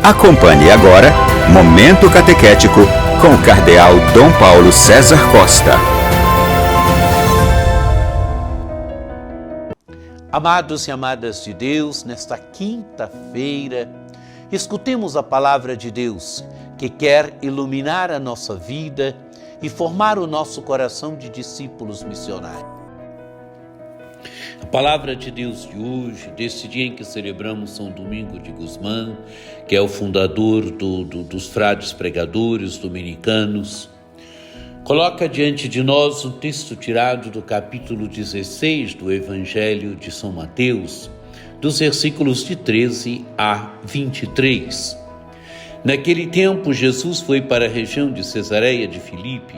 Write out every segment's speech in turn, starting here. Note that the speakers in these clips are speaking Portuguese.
Acompanhe agora Momento Catequético com o Cardeal Dom Paulo César Costa. Amados e amadas de Deus, nesta quinta-feira, escutemos a palavra de Deus que quer iluminar a nossa vida e formar o nosso coração de discípulos missionários. A palavra de Deus de hoje, desse dia em que celebramos São Domingo de Gusmán, que é o fundador dos frades pregadores dominicanos, coloca diante de nós um texto tirado do capítulo 16 do Evangelho de São Mateus, dos versículos de 13 a 23. Naquele tempo, Jesus foi para a região de Cesareia de Filipe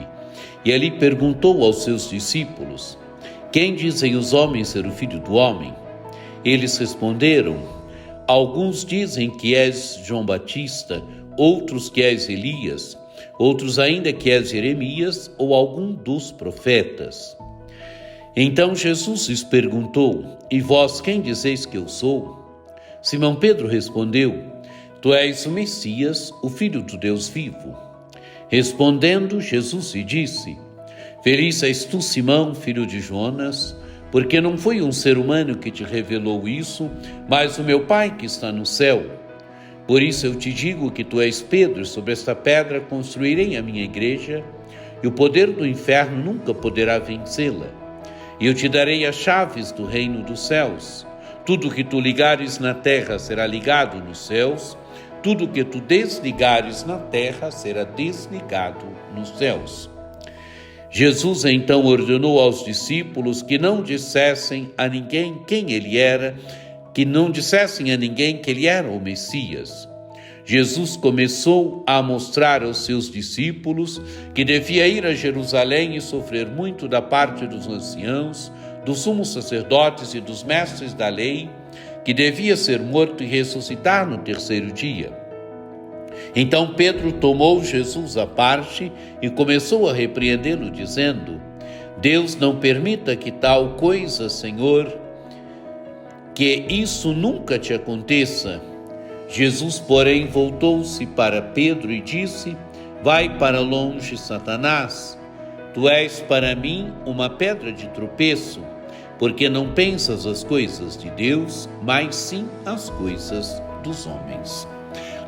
e ali perguntou aos seus discípulos: quem dizem os homens ser o Filho do Homem? Eles responderam: alguns dizem que és João Batista, outros que és Elias, outros ainda que és Jeremias ou algum dos profetas. Então Jesus lhes perguntou: e vós quem dizeis que eu sou? Simão Pedro respondeu: tu és o Messias, o Filho do Deus vivo. Respondendo, Jesus lhe disse: feliz és tu, Simão, filho de Jonas, porque não foi um ser humano que te revelou isso, mas o meu Pai que está no céu. Por isso eu te digo que tu és Pedro, e sobre esta pedra construirei a minha igreja, e o poder do inferno nunca poderá vencê-la. E eu te darei as chaves do reino dos céus. Tudo que tu ligares na terra será ligado nos céus, tudo que tu desligares na terra será desligado nos céus. Jesus então ordenou aos discípulos que não dissessem a ninguém quem ele era, que não dissessem a ninguém que ele era o Messias. Jesus começou a mostrar aos seus discípulos que devia ir a Jerusalém e sofrer muito da parte dos anciãos, dos sumos sacerdotes e dos mestres da lei, que devia ser morto e ressuscitar no terceiro dia. Então Pedro tomou Jesus à parte e começou a repreendê-lo, dizendo: Deus não permita que tal coisa, Senhor, que isso nunca te aconteça. Jesus, porém, voltou-se para Pedro e disse: vai para longe, Satanás. Tu és para mim uma pedra de tropeço, porque não pensas as coisas de Deus, mas sim as coisas dos homens.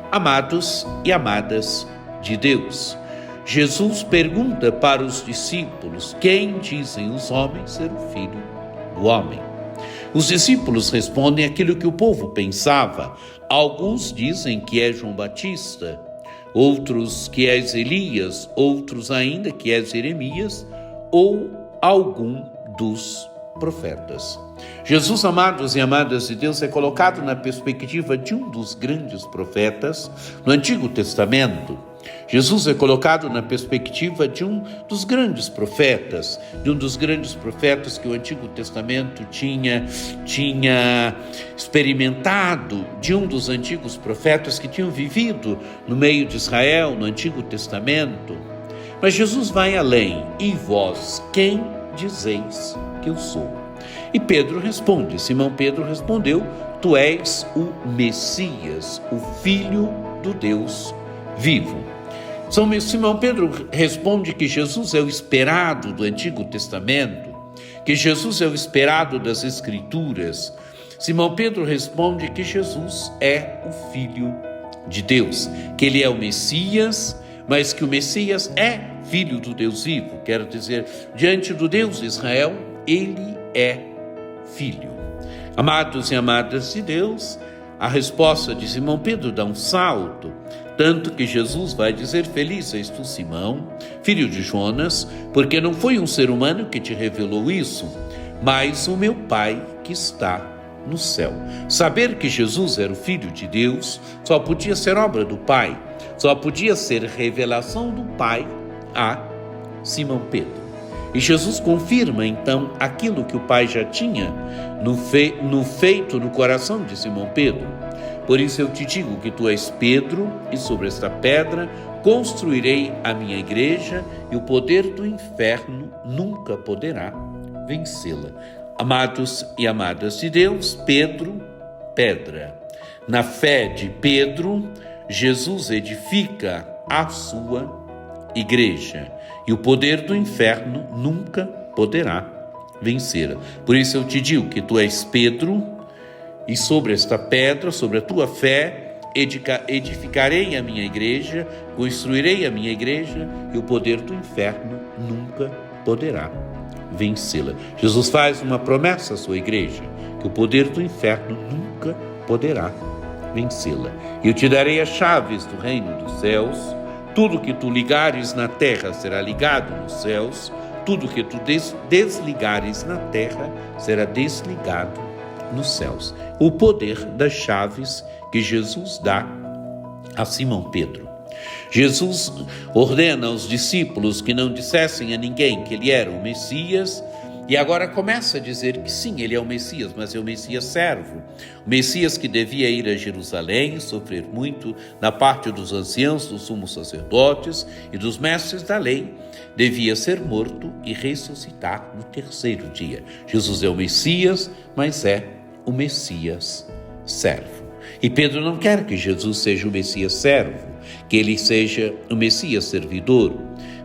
Amados e amadas de Deus, Jesus pergunta para os discípulos: quem dizem os homens ser o Filho do Homem? Os discípulos respondem aquilo que o povo pensava. Alguns dizem que é João Batista, outros que és Elias, outros ainda que és Jeremias ou algum dos profetas. Jesus, amados e amadas de Deus, é colocado na perspectiva de um dos grandes profetas no Antigo Testamento. Jesus é colocado na perspectiva de um dos grandes profetas, que o Antigo Testamento tinha experimentado, de um dos antigos profetas que tinham vivido no meio de Israel, no Antigo Testamento. Mas Jesus vai além. E vós, quem dizeis que eu sou? E Pedro responde, Simão Pedro respondeu: tu és o Messias, o Filho do Deus vivo. Simão Pedro responde que Jesus é o esperado do Antigo Testamento, que Jesus é o esperado das Escrituras. Simão Pedro responde que Jesus é o Filho de Deus, que ele é o Messias, mas que o Messias é Filho do Deus vivo. Quero dizer, diante do Deus de Israel, ele é Filho. Amados e amadas de Deus, a resposta de Simão Pedro dá um salto, tanto que Jesus vai dizer: feliz és tu, Simão, filho de Jonas, porque não foi um ser humano que te revelou isso, mas o meu Pai que está no céu. Saber que Jesus era o Filho de Deus só podia ser obra do Pai, só podia ser revelação do Pai a Simão Pedro. E Jesus confirma então aquilo que o Pai já tinha feito no coração de Simão Pedro. Por isso eu te digo que tu és Pedro, e sobre esta pedra construirei a minha igreja, e o poder do inferno nunca poderá vencê-la. Amados e amadas de Deus, Pedro, pedra. Na fé de Pedro, Jesus edifica a sua igreja e o poder do inferno nunca poderá vencê-la. Por isso eu te digo que tu és Pedro, e sobre esta pedra, sobre a tua fé, edificarei a minha igreja, construirei a minha igreja, e o poder do inferno nunca poderá vencê-la. Jesus faz uma promessa à sua igreja, que o poder do inferno nunca poderá vencê-la. Eu te darei as chaves do reino dos céus. Tudo que tu ligares na terra será ligado nos céus. Tudo que tu desligares na terra será desligado nos céus. O poder das chaves que Jesus dá a Simão Pedro. Jesus ordena aos discípulos que não dissessem a ninguém que ele era o Messias, e agora começa a dizer que sim, ele é o Messias, mas é o Messias servo. O Messias que devia ir a Jerusalém, sofrer muito na parte dos anciãos, dos sumos sacerdotes e dos mestres da lei, devia ser morto e ressuscitar no terceiro dia. Jesus é o Messias, mas é o Messias servo. E Pedro não quer que Jesus seja o Messias servo, que ele seja o Messias servidor.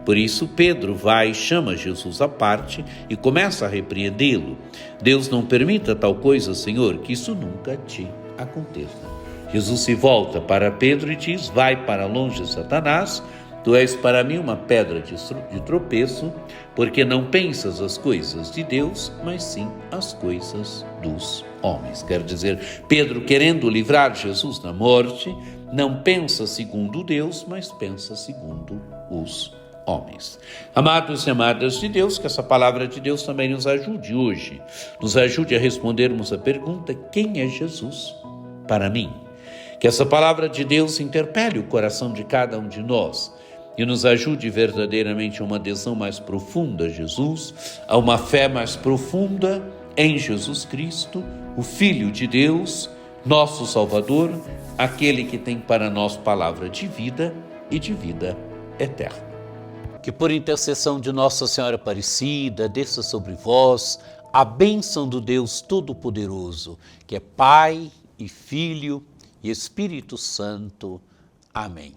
Por isso Pedro vai e chama Jesus à parte e começa a repreendê-lo. Deus não permita tal coisa, Senhor, que isso nunca te aconteça. Jesus se volta para Pedro e diz: vai para longe, Satanás, tu és para mim uma pedra de tropeço, porque não pensas as coisas de Deus, mas sim as coisas dos homens. Quer dizer, Pedro, querendo livrar Jesus da morte, não pensa segundo Deus, mas pensa segundo os homens. Amados e amadas de Deus, que essa palavra de Deus também nos ajude hoje, nos ajude a respondermos a pergunta: quem é Jesus para mim? Que essa palavra de Deus interpele o coração de cada um de nós e nos ajude verdadeiramente a uma adesão mais profunda a Jesus, a uma fé mais profunda em Jesus Cristo, o Filho de Deus, nosso Salvador, aquele que tem para nós palavra de vida e de vida eterna. Que por intercessão de Nossa Senhora Aparecida, desça sobre vós a bênção do Deus Todo-Poderoso, que é Pai e Filho e Espírito Santo. Amém.